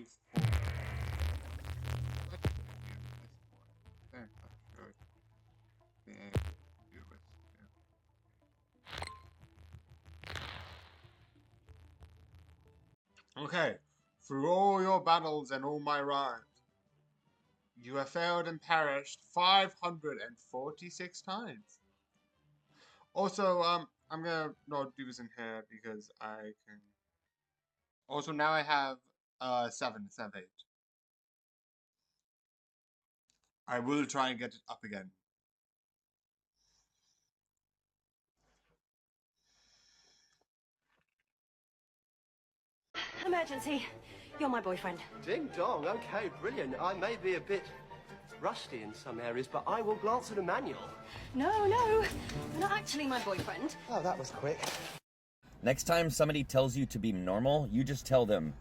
you for very much for being able to do this. Okay, through all your battles and all my rhymes, you have failed and perished 546 times. Also, I'm gonna not do this in here because I can. Also, now I have 7 instead of 8. I will try and get it up again. Emergency. You're my boyfriend. Ding dong, okay, brilliant. I may be a bit rusty in some areas, but I will glance at a manual. No, you're not actually my boyfriend. Oh, that was quick. Next time somebody tells you to be normal, you just tell them,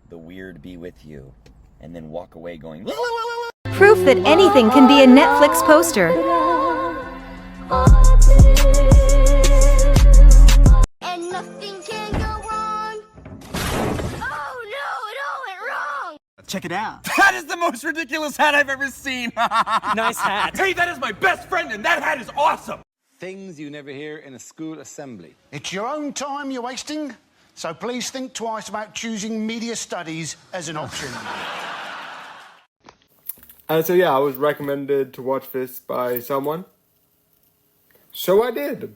the weird be with you, and then walk away going, la, la, la, la, la. Proof that anything can be a Netflix poster. And nothing can go wrong. Oh no, it all went wrong. Check it out. That is the most ridiculous hat I've ever seen. Nice hat. Hey, that is my best friend, and that hat is awesome! Things you never hear in a school assembly. It's your own time you're wasting, so please think twice about choosing media studies as an option. So yeah, I was recommended to watch this by someone. So I did.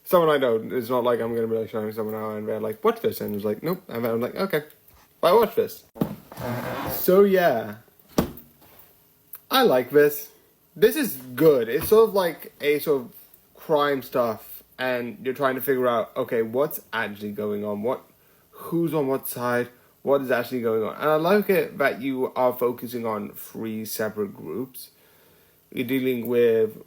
Someone I know. It's not like I'm going to be like showing someone how and they're like, watch this. And it was like, nope. And I'm like, okay. I watch this. So yeah. I like this. This is good. It's sort of like a sort of crime stuff. And you're trying to figure out, okay, what's actually going on? Who's on what side? What is actually going on? And I like it that you are focusing on 3 separate groups. You're dealing with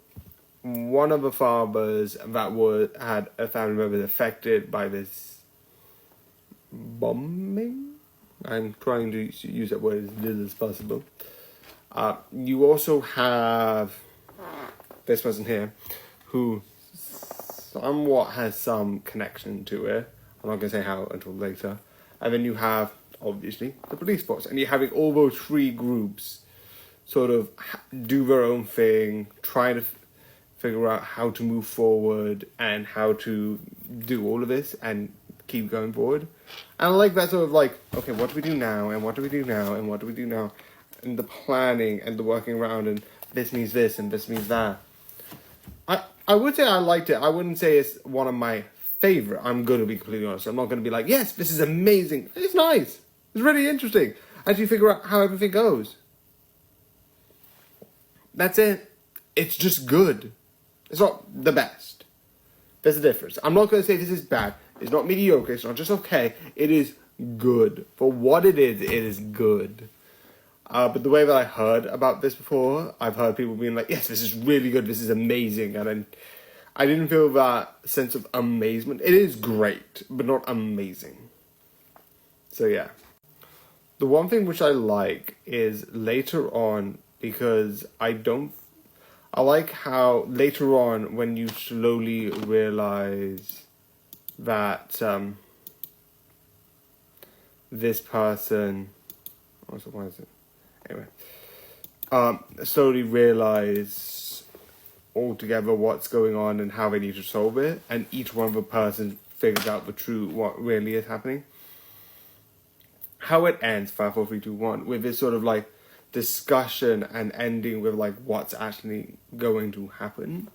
one of the fathers that had a family member affected by this bombing. I'm trying to use that word as little as possible. You also have this person here who somewhat has some connection to it. I'm not going to say how until later. And then you have, obviously, the police force. And you're having all those 3 groups sort of do their own thing, trying to figure out how to move forward and how to do all of this and keep going forward. And I like that sort of like, okay, what do we do now? And what do we do now? And what do we do now? And the planning and the working around and this means this and this means that. I would say I liked it. I wouldn't say it's one of my favorite. I'm going to be completely honest. I'm not going to be like, yes, this is amazing. It's nice. It's really interesting. As you figure out how everything goes. That's it. It's just good. It's not the best. There's a difference. I'm not going to say this is bad. It's not mediocre. It's not just okay. It is good. For what it is good. But the way that I heard about this before, I've heard people being like, yes, this is really good. This is amazing. And I didn't feel that sense of amazement. It is great, but not amazing. So yeah. The one thing which I like is later on, because I like how later on when you slowly realize that this person, why is it? Anyway, slowly realize altogether what's going on and how they need to solve it, and each one of the person figures out what really is happening. How it ends, 5, 4, 3, 2, 1, with this sort of like discussion and ending with like what's actually going to happen.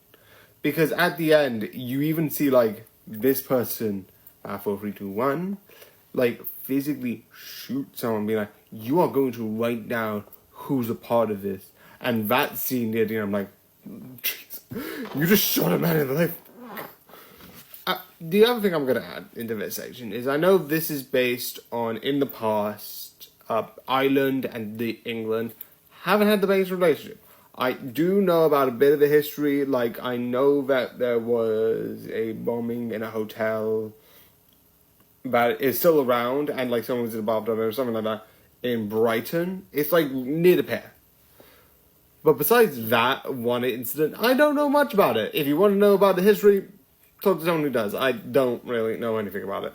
Because at the end, you even see like this person, 5, 4, 3, 2, 1, like physically shoot someone, be like, you are going to write down who's a part of this. And that scene near the end, I'm like, jeez, you just shot a man in the leg. The other thing I'm going to add into this section is I know this is based on, in the past, Ireland and England haven't had the best relationship. I do know about a bit of the history, like I know that there was a bombing in a hotel that is still around and like someone was involved on it or something like that in Brighton. It's like near the pier. But besides that one incident, I don't know much about it. If you want to know about the history, talk to someone who does. I don't really know anything about it.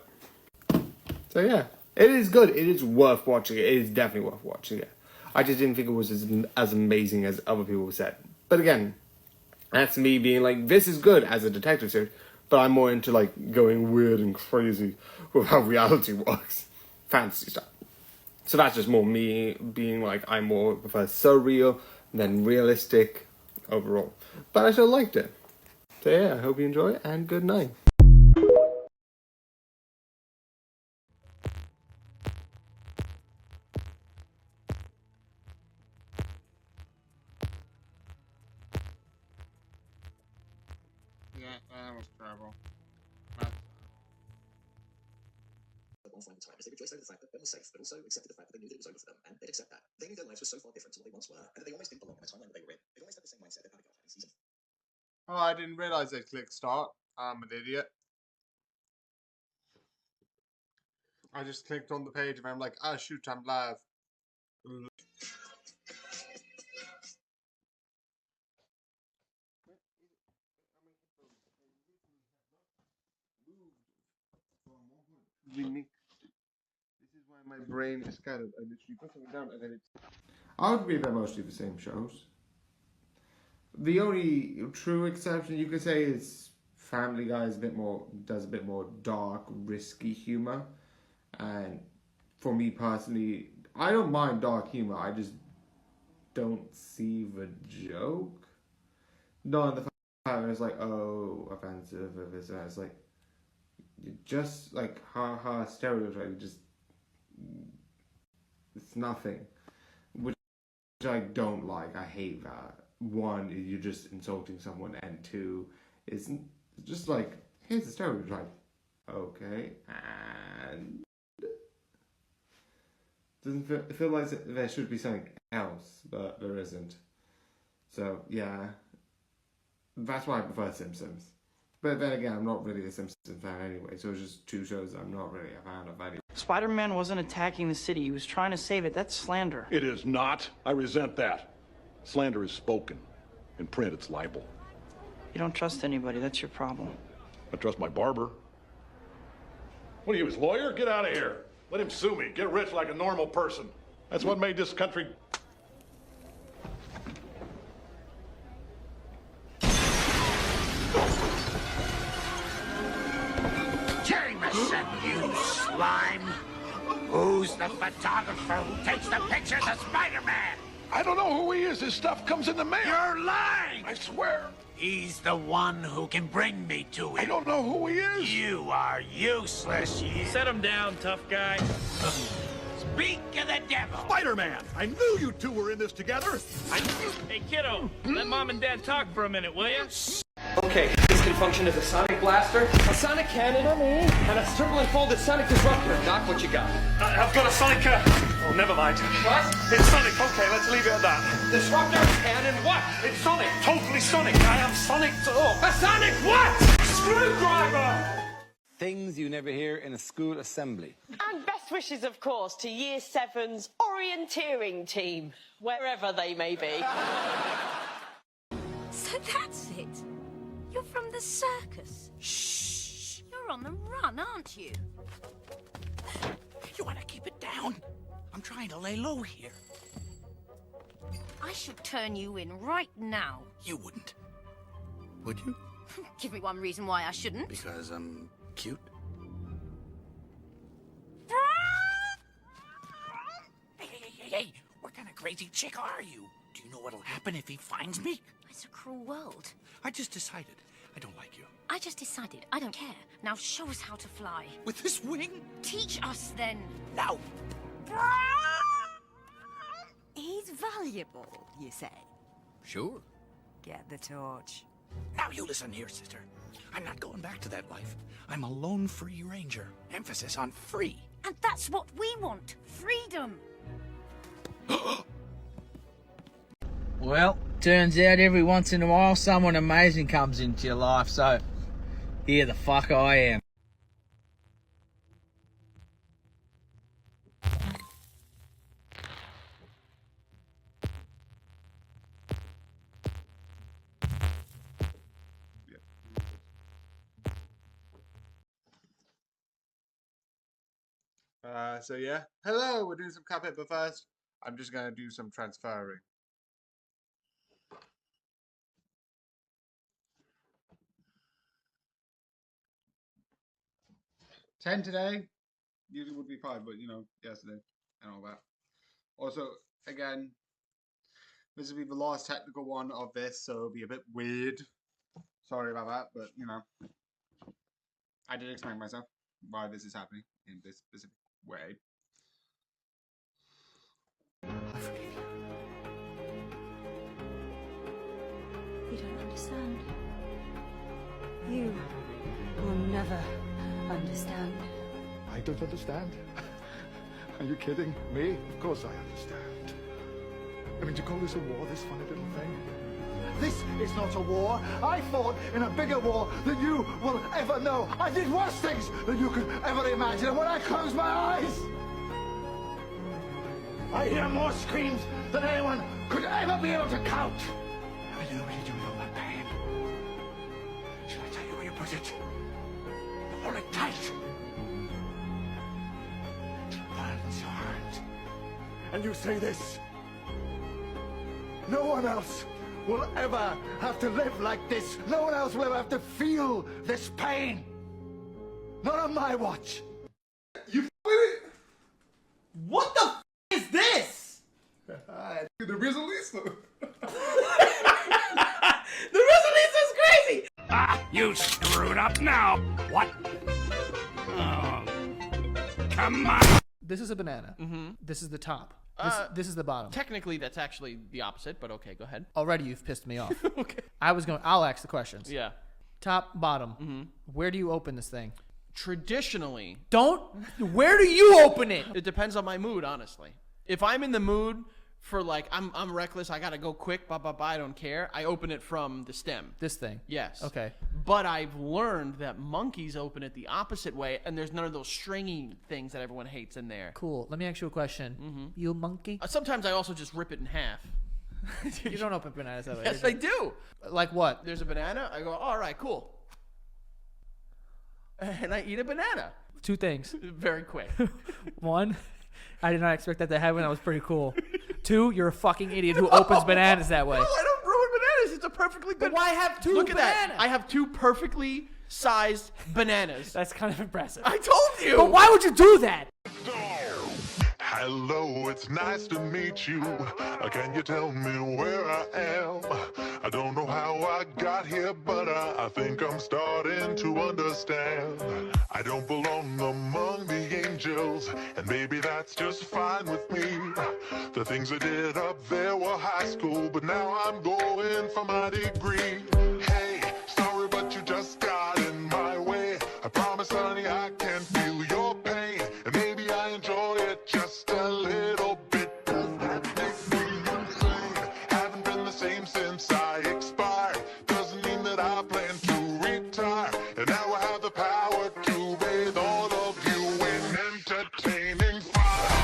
So yeah, It is good. It is worth watching it. It is definitely worth watching it. I just didn't think it was as amazing as other people said. But again, that's me being like, this is good as a detective series, but I'm more into like going weird and crazy with how reality works. Fantasy stuff. So that's just more me being like, I more prefer surreal than realistic overall. But I still liked it. So yeah, I hope you enjoy it, and good night. Yeah, that was terrible. At one final time, as they rejoiced over the fact that Ben was safe, but also accepted the fact that they knew that it was over for them, and they'd accept that. They knew their lives were so far different to what they once were, and that they almost didn't belong in the timeline that they were in. They almost had the same mindset that Abigail had in season. Oh, I didn't realise they'd click start. I'm an idiot. I just clicked on the page and I'm like, ah, shoot, I'm live. Unique. This is why my brain is kind of. I literally put something down and then it's. I would believe they're mostly the same shows. The only true exception you could say is Family Guy is does a bit more dark, risky humor, and for me personally, I don't mind dark humor. I just don't see the joke. No, the fact that it's like, oh, offensive, or this and that. It's like, just like ha stereotype, just it's nothing, which I don't like. I hate that. One, you're just insulting someone, and two, it's just like, here's a stereotype. Okay, and doesn't feel like there should be something else, but there isn't. So yeah, that's why I prefer Simpsons. But then again, I'm not really a Simpsons fan anyway, so it's just two shows I'm not really a fan of anyway. Spider-Man wasn't attacking the city. He was trying to save it. That's slander. It is not. I resent that. Slander is spoken. In print, it's libel. You don't trust anybody. That's your problem. I trust my barber. What are you, his lawyer? Get out of here. Let him sue me. Get rich like a normal person. That's what made this country... Jameson, you slime! Who's the photographer who takes the pictures of Spider-Man? I don't know who he is. His stuff comes in the mail. You're lying! I swear. He's the one who can bring me to him. I don't know who he is. You are useless, you... Set him down, tough guy. Speak of the devil! Spider-Man! I knew you two were in this together. Hey, kiddo, let mom and dad talk for a minute, will you? Okay, this can function as a sonic blaster, a sonic cannon, and a triple unfolded sonic disruptor. Doc, what you got? I've got a sonic... Oh, never mind. What? It's Sonic. Okay, let's leave it at that. Disruptor, cannon, what? It's Sonic. Totally Sonic. I am Sonic. Oh. A sonic what? Screwdriver! Things you never hear in a school assembly. And best wishes, of course, to Year 7's orienteering team, wherever they may be. So that's it. You're from the circus. Shh. You're on the run, aren't you? You want to keep it down? I'm trying to lay low here. I should turn you in right now. You wouldn't. Would you? Give me one reason why I shouldn't. Because I'm cute? Hey, what kind of crazy chick are you? Do you know what'll happen if he finds me? It's a cruel world. I just decided I don't like you. I just decided I don't care. Now show us how to fly. With this wing? Teach us then. Now. He's valuable, you say? Sure. Get the torch. Now you listen here, sister. I'm not going back to that life. I'm a lone free ranger. Emphasis on free. And that's what we want. Freedom. Well, turns out every once in a while someone amazing comes into your life, so here the fuck I am. So yeah, hello. We're doing some Cuphead, but first, I'm just gonna do some transferring. $10 today. Usually would be 5, but you know, yesterday and all that. Also, again, this will be the last technical one of this, so it'll be a bit weird. Sorry about that, but you know, I did explain myself why this is happening in this specific way. I forgive you. You don't understand. You will never understand. I don't understand. Are you kidding me? Of course I understand. I mean, to call this a war, this funny little thing? This is not a war. I fought in a bigger war than you will ever know. I did worse things than you could ever imagine. And when I close my eyes, I hear more screams than anyone could ever be able to count. I know what you do with all that pain. Should I tell you where you put it? Hold it tight. It burns your heart. And you say this. No one else will ever have to live like this. No one else will ever have to feel this pain. Not on my watch. You What the f is this? The Rizalisa. The Rizalisa is crazy! Ah, you screwed up now. What? Oh, come on. This is a banana. Mm-hmm. This is the top. This is the bottom. Technically, that's actually the opposite, but okay, go ahead. Already you've pissed me off. Okay. I'll ask the questions. Yeah. Top, bottom. Mm-hmm. Where do you open this thing? Traditionally. Where do you open it? It depends on my mood, honestly. If I'm in the mood for like, I'm reckless, I gotta go quick, I don't care, I open it from the stem. This thing? Yes. Okay. But I've learned that monkeys open it the opposite way, and there's none of those stringy things that everyone hates in there. Cool. Let me ask you a question. Mm-hmm. You monkey? Sometimes I also just rip it in half. You don't open bananas that way. Yes, I do. Like what? There's a banana, I go, all right, cool. And I eat a banana. 2 things. Very quick. 1, I did not expect that to happen. That was pretty cool. 2, you're a fucking idiot who opens bananas that way. No, I don't ruin bananas. It's a perfectly good. But why have 2 Look at bananas? that. I have 2 perfectly sized bananas. That's kind of impressive. I told you. But why would you do that? Hello, it's nice to meet you. Can you tell me where I am? I don't know how I got here, but I think I'm starting to understand. I don't belong among the angels, and maybe that's just fine with me. The things I did up there were high school, but now I'm going for my degree. Hey, sorry, but you just got in my way. I promise, honey, I can feel your pain, and maybe I enjoy it just a little bit. That makes me insane. Haven't been the same since I expired. Doesn't mean that I plan to retire. And now I have the power to bathe all of you in entertaining fire.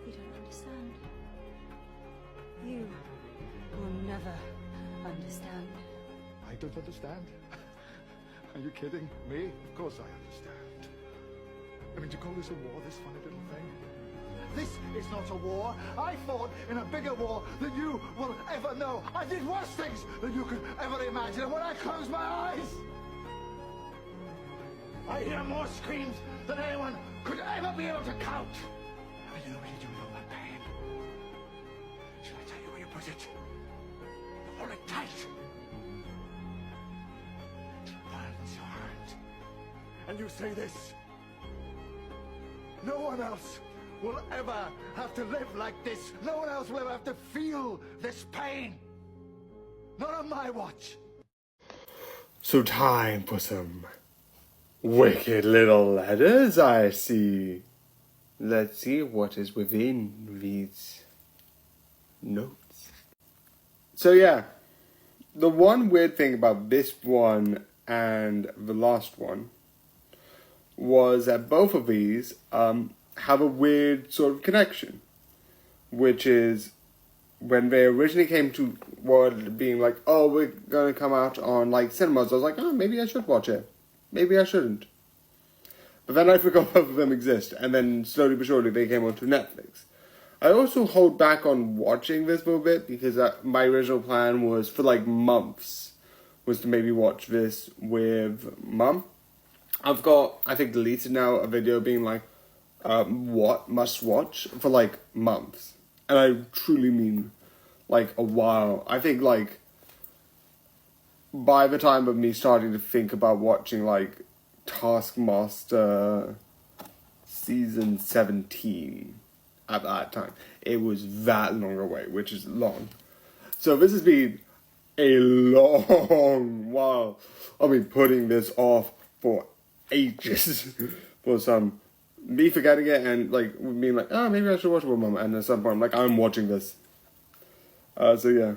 You don't understand. You will never understand. I don't understand. Are you kidding me? Of course I understand. I mean, to call this a war, this funny little thing? This is not a war. I fought in a bigger war than you will ever know. I did worse things than you could ever imagine. And when I close my eyes, I hear more screams than anyone could ever be able to count. I know what you do with all that pain. Should I tell you where you put it? Hold it tight. It burns your heart. And you say this. No one else will ever have to live like this. No one else will ever have to feel this pain. Not on my watch. So time for some wicked little letters, I see. Let's see what is within these notes. So yeah, the one weird thing about this one and the last one was that both of these have a weird sort of connection, which is when they originally came to word being like, oh, we're going to come out on like cinemas, I was like, oh, maybe I should watch it. Maybe I shouldn't. But then I forgot both of them exist, and then slowly but surely they came onto Netflix. I also hold back on watching this for a bit because my original plan was for like months was to maybe watch this with Mum. I've got, I think, deleted now a video being like, what must watch for like months. And I truly mean like a while. I think like by the time of me starting to think about watching like Taskmaster season 17 at that time, it was that long away, which is long. So this has been a long while. I've been putting this off for ages for some me forgetting it and like being like, oh, maybe I should watch it with Mum, and at some point I'm like, I'm watching this. So yeah.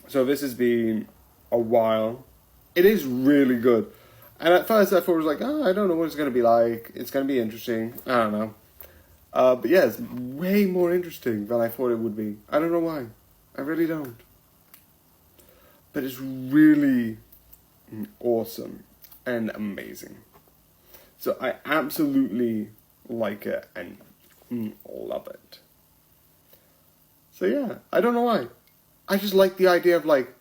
So this has been a while. It is really good. And at first I thought it was like, oh, I don't know what it's going to be like. It's going to be interesting. I don't know. But yeah, it's way more interesting than I thought it would be. I don't know why. I really don't. But it's really awesome and amazing. So I absolutely like it and love it. So yeah, I don't know why. I just like the idea of like,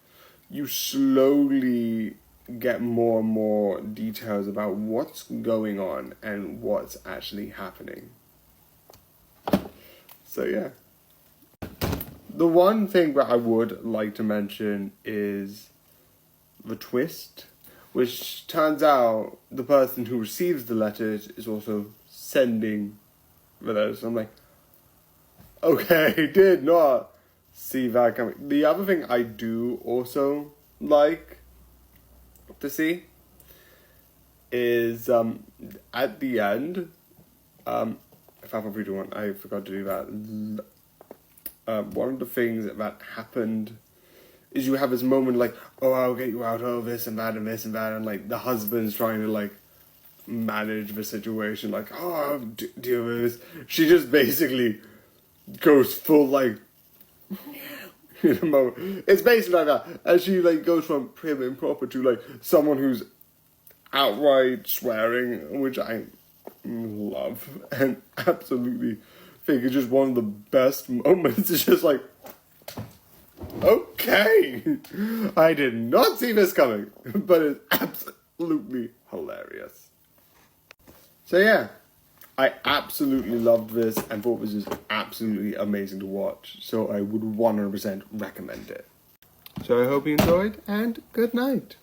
you slowly get more and more details about what's going on and what's actually happening. So yeah. The one thing that I would like to mention is the twist, which turns out the person who receives the letters is also sending the letters. I'm like, okay, did not see that coming. The other thing I do also like to see is at the end, if I probably do one, I forgot to do that. One of the things that happened is you have this moment like, oh, I'll get you out of this and that and this and that, and like the husband's trying to like manage the situation, like, oh, I'll deal with this. She just basically goes full like, in a moment. It's basically like that, and she like goes from prim and proper to like someone who's outright swearing, which I love and absolutely think is just one of the best moments. It's just like, okay, I did not see this coming, but it's absolutely hilarious. So yeah, I absolutely loved this and thought this was absolutely amazing to watch. So I would 100% recommend it. So I hope you enjoyed, and good night.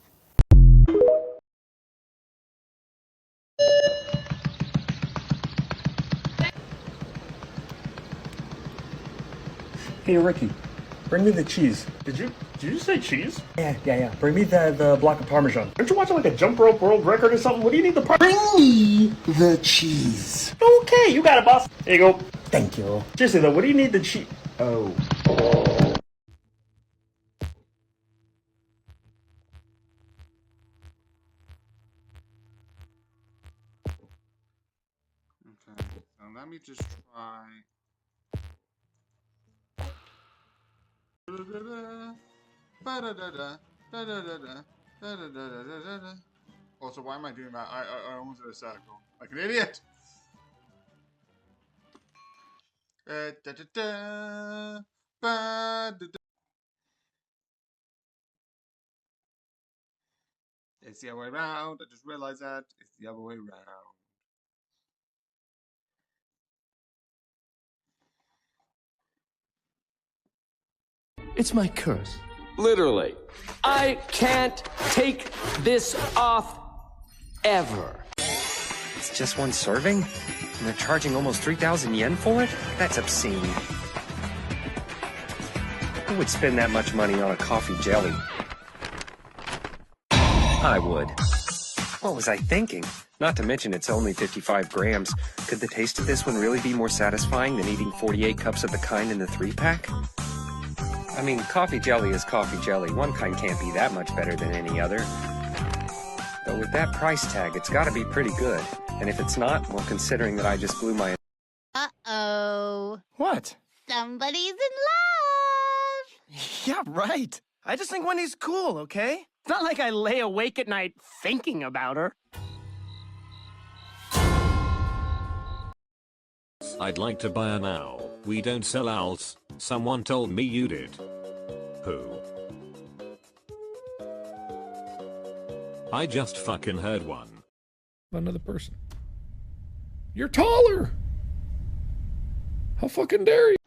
Hey, Ricky, bring me the cheese. Did you say cheese? Yeah. Bring me the block of Parmesan. Aren't you watching like a jump rope world record or something? What do you need the Bring me the cheese. Okay, you got it, boss. There you go. Thank you. Seriously though, what do you need the cheese? Oh. Okay, so let me just try. Also, why am I doing that? I almost did a circle. Like an idiot! It's the other way around. I just realized that. It's the other way around. It's my curse. Literally. I can't take this off ever. It's just one serving? And they're charging almost 3,000 yen for it? That's obscene. Who would spend that much money on a coffee jelly? I would. What was I thinking? Not to mention it's only 55 grams. Could the taste of this one really be more satisfying than eating 48 cups of the kind in the 3-pack? I mean, coffee jelly is coffee jelly. One kind can't be that much better than any other. But with that price tag, it's gotta be pretty good. And if it's not, well, considering that I just blew my... Uh-oh. What? Somebody's in love! Yeah, right. I just think Wendy's cool, okay? It's not like I lay awake at night thinking about her. I'd like to buy an owl. We don't sell owls. Someone told me you did. Who? I just fucking heard one. Another person. You're taller! How fucking dare you?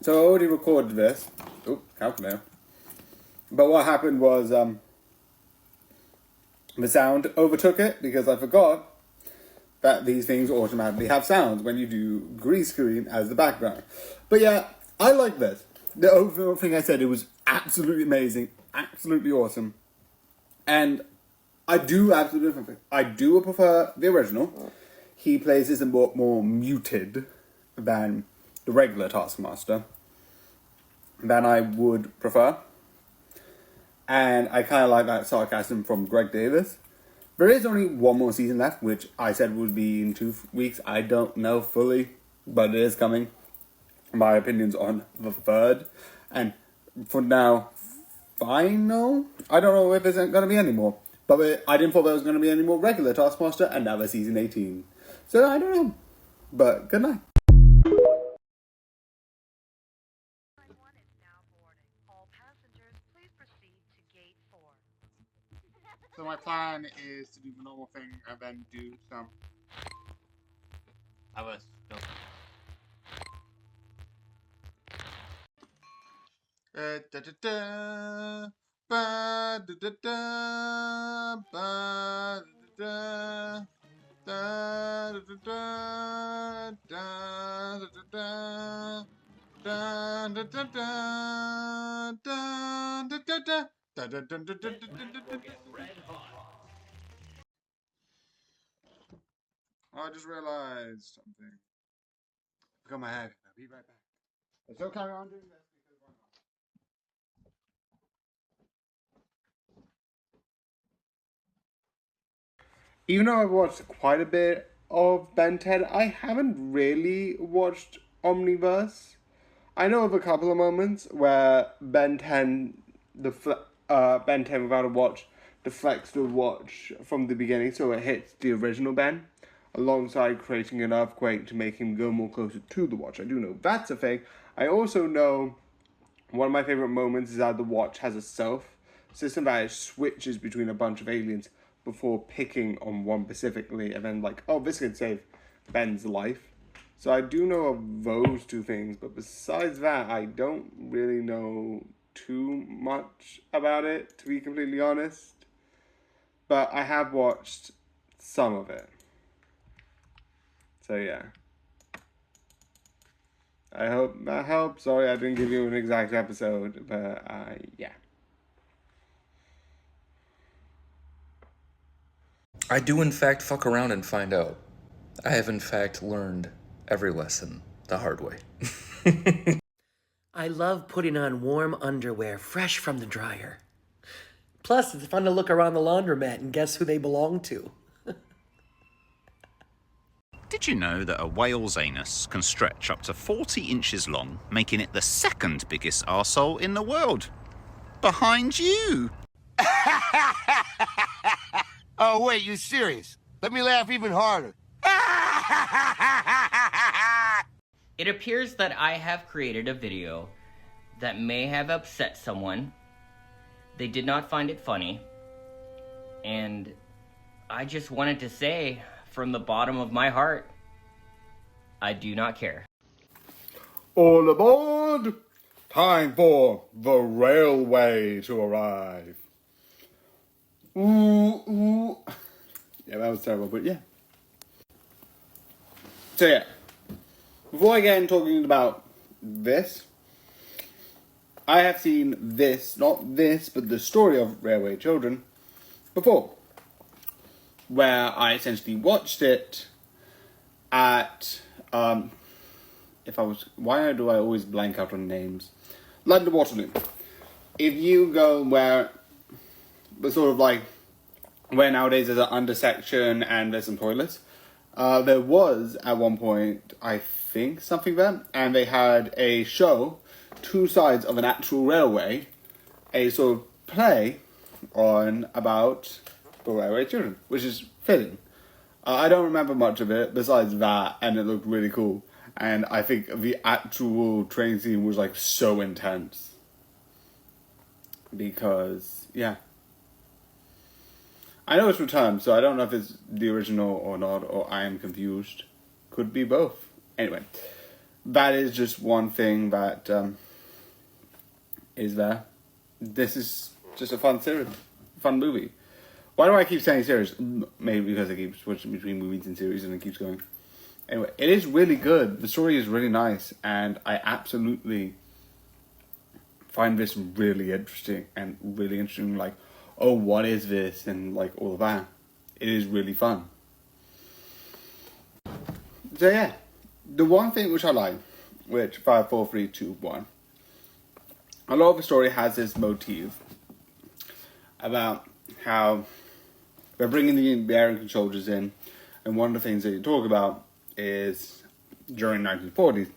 So I already recorded this. Oh, calculator. But what happened was the sound overtook it because I forgot that these things automatically have sounds when you do green screen as the background. But yeah, I like this. The overall thing I said, it was absolutely amazing, absolutely awesome. And I do prefer the original. He plays this a lot more muted than the regular Taskmaster than I would prefer. And I kind of like that sarcasm from Greg Davis. There is only one more season left, which I said would be in 2 weeks. I don't know fully, but it is coming. My opinion's on the third. And for now, final? I don't know if there's going to be any more. But I didn't thought there was going to be any more regular Taskmaster, and now they're season 18. So I don't know. But good night. So my plan is to do the normal thing and then do some... I was... Da da da, ba da da da, ba da da, da da da, da da da, da da da, da da da, da da da, da. I just realized something. Look at my head. I'll be right back. Let's still carry on doing this because why not? Even though I've watched quite a bit of Ben 10, I haven't really watched Omniverse. I know of a couple of moments where Ben 10 Ben 10 without a watch deflects the watch from the beginning so it hits the original Ben, alongside creating an earthquake to make him go more closer to the watch. I do know that's a thing. I also know one of my favorite moments is how the watch has a stealth system that it switches between a bunch of aliens before picking on one specifically and then like, oh, this can save Ben's life. So I do know of those two things, but besides that, I don't really know too much about it, to be completely honest. But I have watched some of it. So yeah. I hope that helps. Sorry I didn't give you an exact episode, but yeah. I do in fact fuck around and find out. I have in fact learned every lesson the hard way. I love putting on warm underwear fresh from the dryer. Plus, it's fun to look around the laundromat and guess who they belong to. Did you know that a whale's anus can stretch up to 40 inches long, making it the second biggest arsehole in the world? Behind you! Oh, wait, you serious? Let me laugh even harder. It appears that I have created a video that may have upset someone. They did not find it funny. And I just wanted to say, from the bottom of my heart, I do not care. All aboard! Time for the railway to arrive. Ooh, ooh. Yeah, that was terrible, but yeah. So yeah, before I get into talking about this, I have seen this, not this, but the story of Railway Children before, where I essentially watched it at, why do I always blank out on names? London Waterloo. If you go where the sort of like where nowadays there's an under section and there's some toilets. There was at one point, I think, something there, and they had a show, two sides of an actual railway, a sort of play on about the railway children, which is fitting. I don't remember much of it besides that, and it looked really cool. And I think the actual train scene was like so intense. Because, yeah. I know it's returned, so I don't know if it's the original or not, or I am confused. Could be both. Anyway, that is just one thing that is there. This is just a fun series, fun movie. Why do I keep saying series? Maybe because I keep switching between movies and series and it keeps going. Anyway, it is really good. The story is really nice, and I absolutely find this really interesting, like, oh, what is this, and like all of that. It is really fun. So yeah, the one thing which I like, which 5, 4, 3, 2, 1, a lot of the story has this motif about how they're bringing the American soldiers in, and one of the things that you talk about is during 1940s,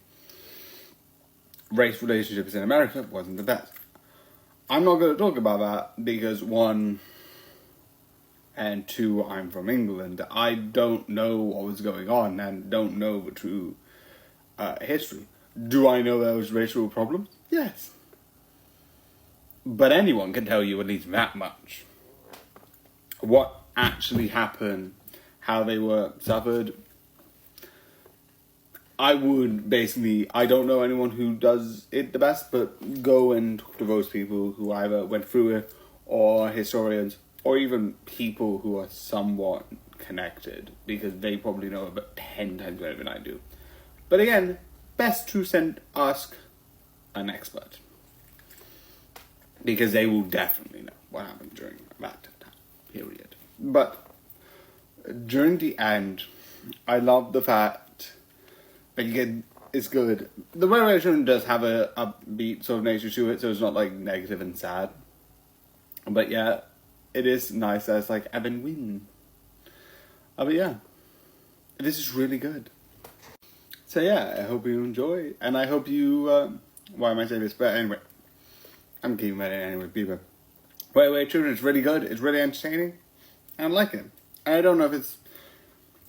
race relationships in America wasn't the best. I'm not going to talk about that because 1 and 2, I'm from England. I don't know what was going on and don't know the true history. Do I know there was racial problems? Yes. But anyone can tell you at least that much. What actually happened, how they were suffered. I don't know anyone who does it the best, but go and talk to those people who either went through it, or historians, or even people who are somewhat connected, because they probably know about 10 times better than I do. But again, best to ask an expert, because they will definitely know what happened during that time period. But during the end, I love the fact that it's good. The Railway Children does have a upbeat sort of nature to it, so it's not like negative and sad. But yeah, it is nice that it's like Evan Wynn. But yeah, this is really good. So yeah, I hope you enjoy, and I hope you, why am I saying this? But anyway, I'm keeping that in anyway, people. Railway Children is really good, it's really entertaining, and I like it. And I don't know if it's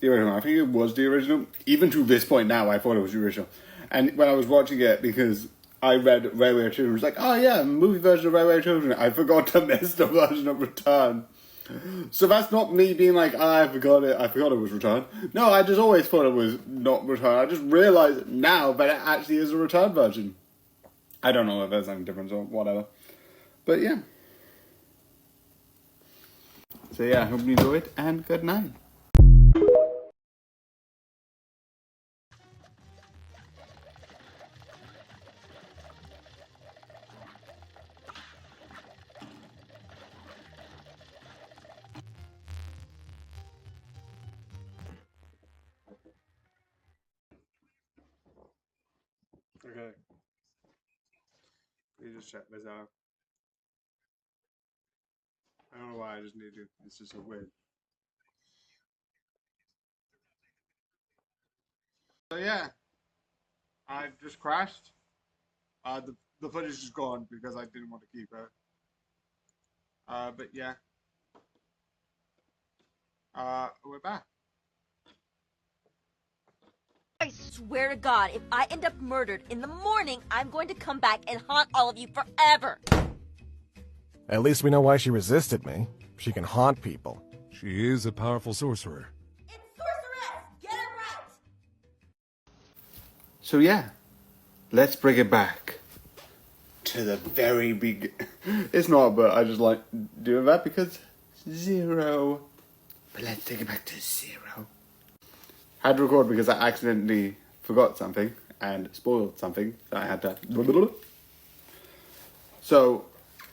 the original. I think it was the original. Even to this point now, I thought it was the original. And when I was watching it, because I read Railway Children, it was like, oh yeah, movie version of Railway Children. I forgot to miss the version of Return. So that's not me being like, I forgot it was Return. No, I just always thought it was not Return. I just realised now that it actually is a Return version. I don't know if there's any difference or whatever. But yeah. So yeah, I hope you enjoyed, and good night. Okay. Let me just check this out. I don't know why I just need to. It's just so weird. So yeah, I just crashed. The footage is gone because I didn't want to keep it. But yeah. We're back. I swear to God, if I end up murdered in the morning, I'm going to come back and haunt all of you forever. At least we know why she resisted me. She can haunt people. She is a powerful sorcerer. It's sorceress! Get it right! So yeah, let's bring it back to the very big. It's not, but I just like doing that because 0. But let's take it back to 0. I had to record because I accidentally forgot something and spoiled something, so I had to. So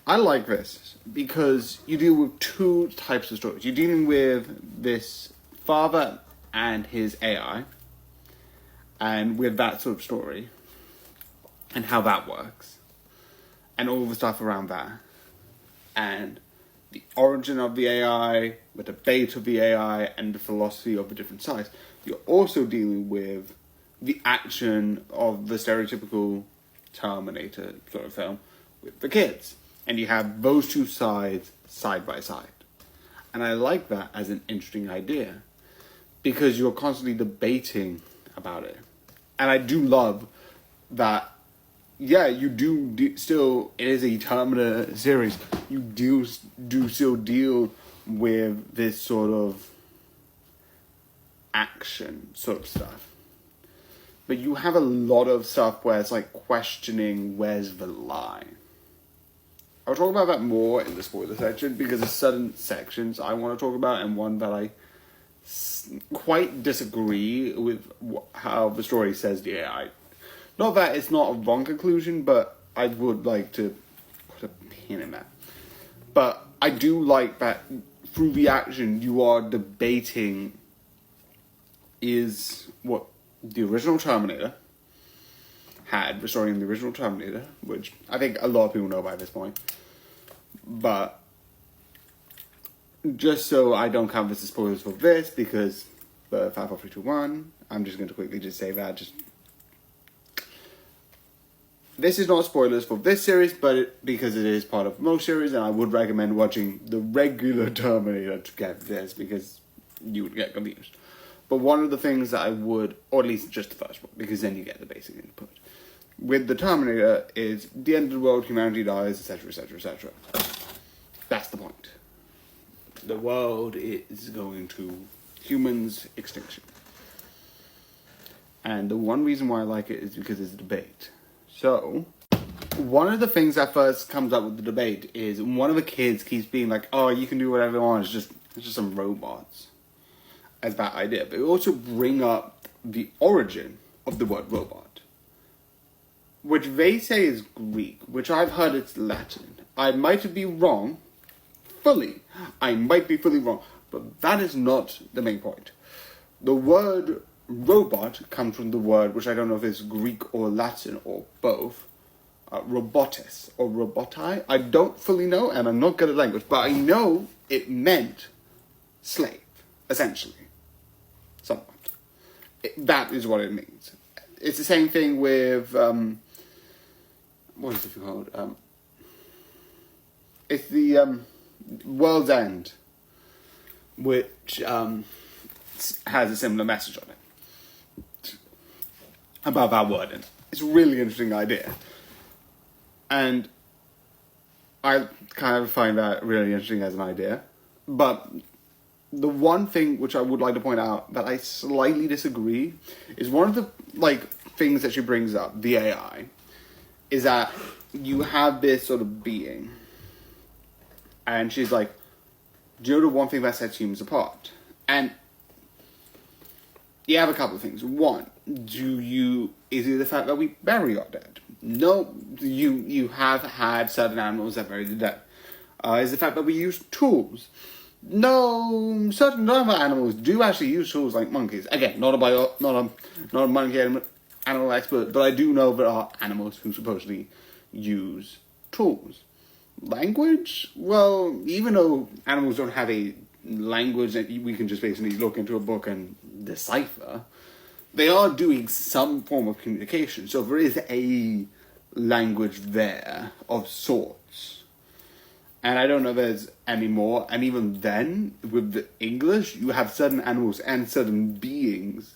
I like this because you deal with 2 types of stories. You're dealing with this father and his AI, and with that sort of story, and how that works, and all the stuff around that, and the origin of the AI, the debate of the AI, and the philosophy of the different sides. You're also dealing with the action of the stereotypical Terminator sort of film with the kids. And you have those two sides side by side. And I like that as an interesting idea, because you're constantly debating about it. And I do love that, yeah, you do still, it is a Terminator series, you do still deal with this sort of action sort of stuff. But you have a lot of stuff where it's like questioning where's the line. I'll talk about that more in the spoiler section, because there's certain sections I want to talk about, and one that I quite disagree with how the story says the AI. Not that it's not a wrong conclusion, but I would like to put a pin in that. But I do like that through the action you are debating is what the original Terminator had, restoring the original Terminator, which I think a lot of people know by this point. But just so I don't count this as spoilers for this, because the 5, 4, 3, 2, 1, I'm just going to quickly just say that. This is not spoilers for this series, but because it is part of most series, and I would recommend watching the regular Terminator to get this, because you would get confused. But one of the things that I would, or at least just the first one, because then you get the basic input, with the Terminator is the end of the world, humanity dies, etc., etc., etc. That's the point. The world is going to humans' extinction. And the one reason why I like it is because it's a debate. So, one of the things that first comes up with the debate is one of the kids keeps being like, oh, you can do whatever you want, it's just some robots. As that idea. But we also bring up the origin of the word robot, which they say is Greek, which I've heard it's Latin. I might be wrong, fully. I might be fully wrong, but that is not the main point. The word robot comes from the word, which I don't know if it's Greek or Latin or both, robotis or roboti. I don't fully know, and I'm not good at language, but I know it meant slave, essentially. Somewhat. That is what it means. It's the same thing with, what is it called? It's the World's End, which has a similar message on it about that word. And it's a really interesting idea. And I kind of find that really interesting as an idea. But the one thing which I would like to point out that I slightly disagree is one of the things that she brings up, the AI, is that you have this sort of being, and she's like, do you know the one thing that sets humans apart? And you have a couple of things. One, is it the fact that we bury our dead? No, you have had certain animals that bury the dead. Is it the fact that we use tools? No, certain other animals do actually use tools, like monkeys. Again, not a monkey animal expert, but I do know there are animals who supposedly use tools. Language? Well, even though animals don't have a language that we can just basically look into a book and decipher, they are doing some form of communication. So there is a language there of sorts. And I don't know if there's any more. And even then, with the English, you have certain animals and certain beings.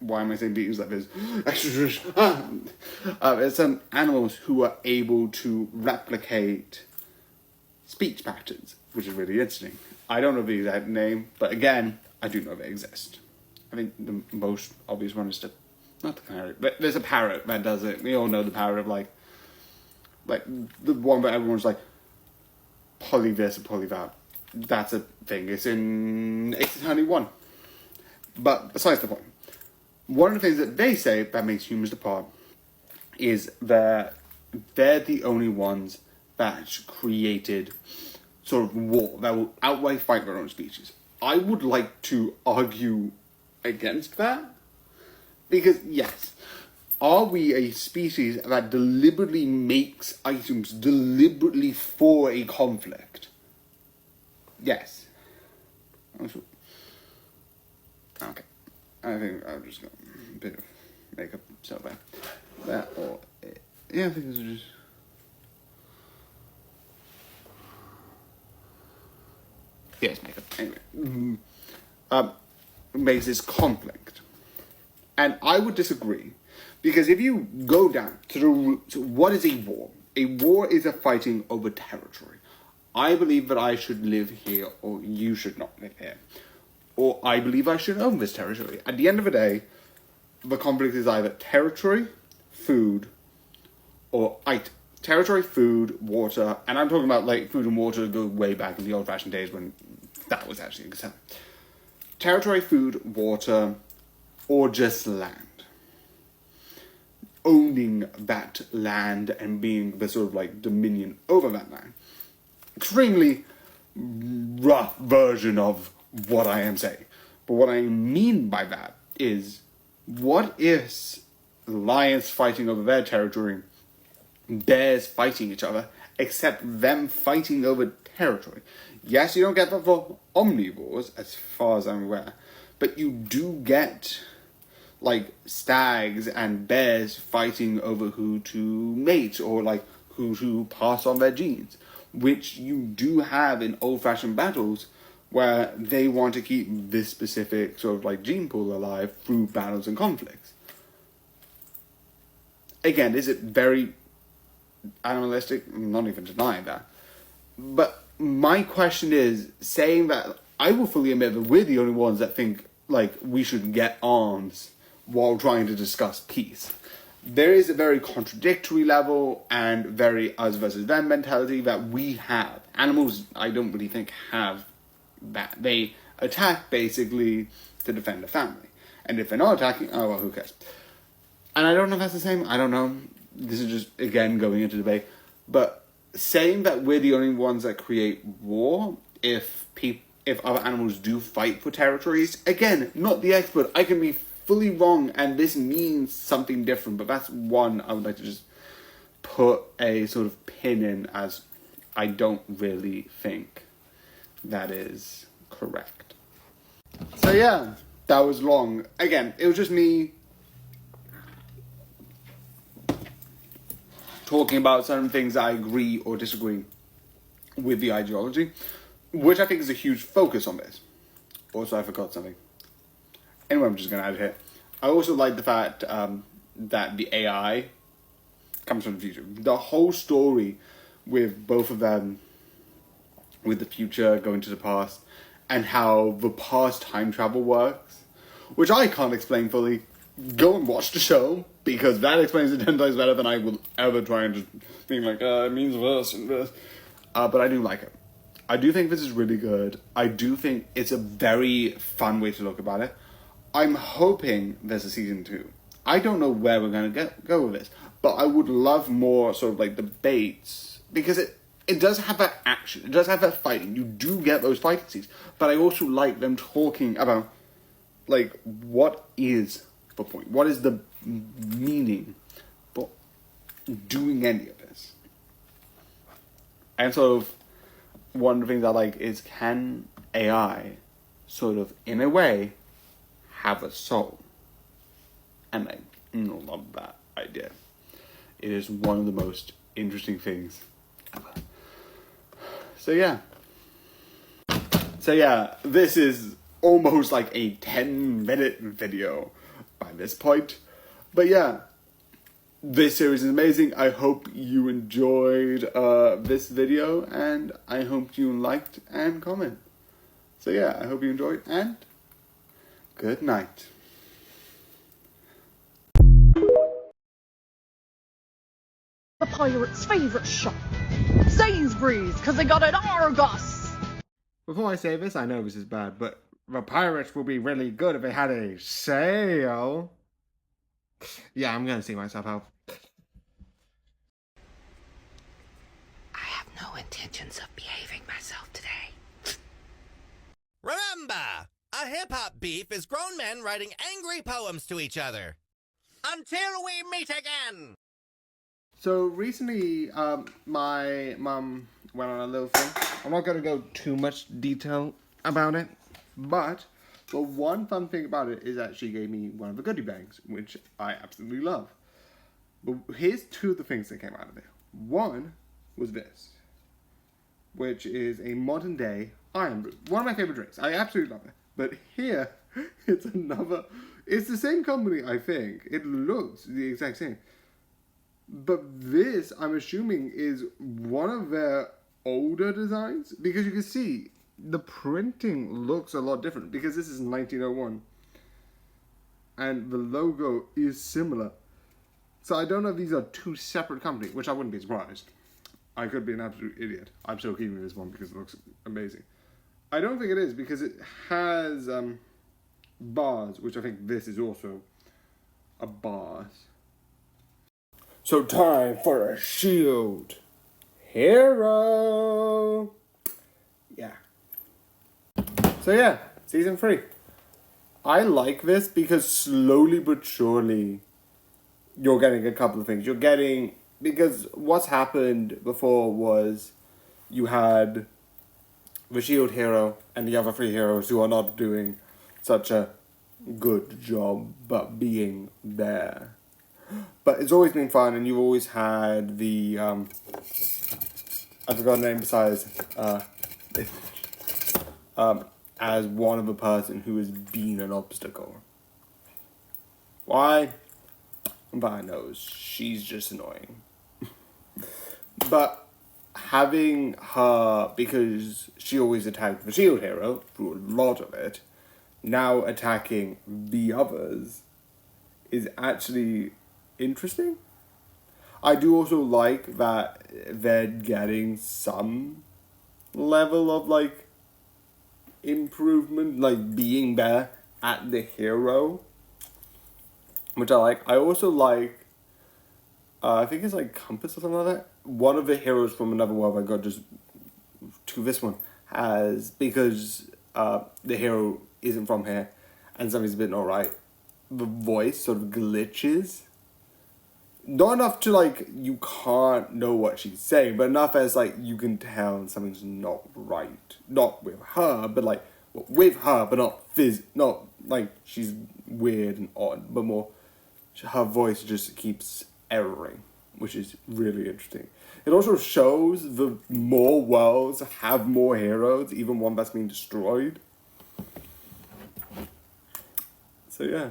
Why am I saying beings like this? There's some animals who are able to replicate speech patterns, which is really interesting. I don't know the exact name, but again, I do know they exist. I think the most obvious one is not the parrot, but there's a parrot that does it. We all know the parrot of like the one where everyone's like, poly this and poly that. That's a thing. It's in Ace Attorney 1. But besides the point, one of the things that they say that makes humans apart is that they're the only ones that created sort of war that will outright fight their own species. I would like to argue against that, because yes, are we a species that deliberately makes items deliberately for a conflict? yes. Okay. I think I'll just go a bit of makeup, so bad. That or yeah, I think this is just. Yes, makeup. Anyway, makes this conflict, and I would disagree, because if you go down to the roots, what is a war? A war is a fighting over territory. I believe that I should live here, or you should not live here, or I believe I should own this territory. At the end of the day, the conflict is either territory, food, or item. Territory, food, water, and I'm talking about like food and water go way back in the old-fashioned days when that was actually a good time. Territory, food, water, or just land. Owning that land and being the sort of like dominion over that land. Extremely rough version of what I am saying. But what I mean by that is, what is lions fighting over their territory, bears fighting each other, except them fighting over territory? Yes, you don't get that for omnivores, as far as I'm aware, but you do get, like, stags and bears fighting over who to mate, or, like, who to pass on their genes, which you do have in old-fashioned battles, where they want to keep this specific sort of, like, gene pool alive through battles and conflicts. Again, is it very animalistic? I'm not even denying that. But my question is, saying that, I will fully admit that we're the only ones that think, like, we should get arms while trying to discuss peace. There is a very contradictory level and very us versus them mentality that we have. Animals, I don't really think, have that. They attack, basically, to defend the family. And if they're not attacking, oh, well, who cares? And I don't know if that's the same. I don't know. This is just, again, going into debate. But saying that we're the only ones that create war, if other animals do fight for territories, again, not the expert. I can be fully wrong, and this means something different. But that's one I would like to just put a sort of pin in, as I don't really think that is correct. So yeah, that was long. Again, it was just me talking about certain things that I agree or disagree with the ideology, which I think is a huge focus on this. Also, I forgot something. Anyway, I'm just going to add it here. I also like the fact that the AI comes from the future. The whole story with both of them, with the future going to the past, and how the past time travel works, which I can't explain fully. Go and watch the show, because that explains it 10 times better than I will ever try and just think like, it means this and this. But I do like it. I do think this is really good. I do think it's a very fun way to look about it. I'm hoping there's a season 2. I don't know where we're going to go with this, but I would love more sort of like debates, because it does have that action. It does have that fighting. You do get those fighting scenes, but I also like them talking about, like, what is the point? What is the meaning for doing any of this? And sort of one of the things I like is, can AI sort of, in a way, have a soul? And I love that idea. It is one of the most interesting things ever. So yeah, this is almost like a 10-minute video by this point. But yeah, this series is amazing. I hope you enjoyed this video, and I hope you liked and comment. So yeah, I hope you enjoyed, and good night. The pirate's favourite shop, Sainsbury's, because they got an Argos. Before I say this, I know this is bad, but the pirates will be really good if they had a sale. Yeah, I'm gonna see myself out. I have no intentions of behaving myself today. Remember, a hip-hop beef is grown men writing angry poems to each other. Until we meet again! So recently, my mum went on a little thing. I'm not going to go too much detail about it, but the one fun thing about it is that she gave me one of the goodie bags, which I absolutely love. But here's two of the things that came out of it. One was this, which is a modern day Iron Brew. One of my favorite drinks. I absolutely love it. But here, it's another, it's the same company, I think. It looks the exact same. But this, I'm assuming, is one of their older designs, because you can see the printing looks a lot different, because this is 1901 and the logo is similar. So I don't know if these are two separate companies, which I wouldn't be surprised. I could be an absolute idiot. I'm still keeping this one because it looks amazing. I don't think it is, because it has bars, which I think this is also a bars. So time for a shield hero. Yeah. So yeah, season 3. I like this because slowly but surely you're getting a couple of things. You're getting, because what's happened before was you had the shield hero and the other 3 heroes who are not doing such a good job but being there. But it's always been fun, and you've always had the, I forgot the name besides, as one of a person who has been an obstacle. Why? God knows, she's just annoying. But having her, because she always attacked the shield hero through a lot of it, now attacking the others is actually interesting. I do also like that they're getting some level of like improvement, like being better at the hero, which I like. I also like, I think it's like Compass or something like that. One of the heroes from Another World I got just to this one has, because the hero isn't from here and something's a bit not right, the voice sort of glitches. Not enough to like, you can't know what she's saying, but enough as like, you can tell something's not right. Not with her, but like, with her, but not like she's weird and odd, but more, her voice just keeps erroring, which is really interesting. It also shows the more worlds have more heroes, even one that's being destroyed. So yeah.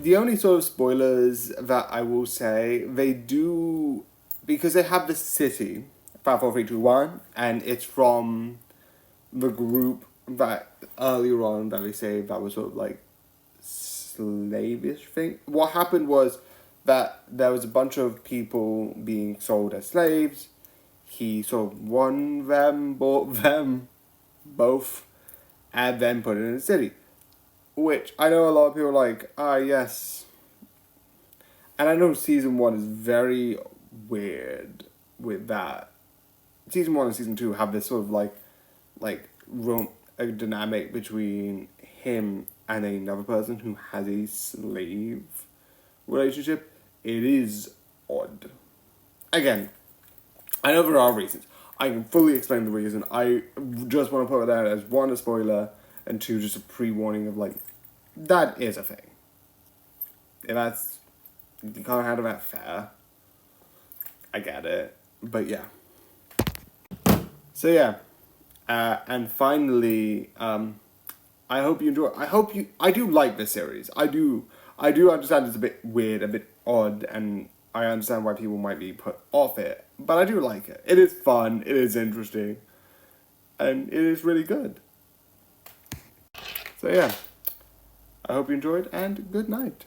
The only sort of spoilers that I will say, they do, because they have the city, 5, 4, 3, 2, 1, and it's from the group that earlier on that they say that was sort of like slavish thing. What happened was that there was a bunch of people being sold as slaves. He sort of won them, bought them both, and then put it in the city. Which I know a lot of people are like, yes. And I know season 1 is very weird with that. Season 1 and season 2 have this sort of like a dynamic between him and another person who has a slave relationship. It is odd. Again, I know there are reasons. I can fully explain the reason. I just want to put that as 1, a spoiler, and 2, just a pre-warning of like, that is a thing. If that's, you can't handle that fair, I get it, but yeah. So yeah, and finally, I hope you enjoy. I do like this series. I do understand it's a bit weird, a bit odd, and I understand why people might be put off it, but I do like it. It is fun, it is interesting, and it is really good. So yeah, I hope you enjoyed, and good night.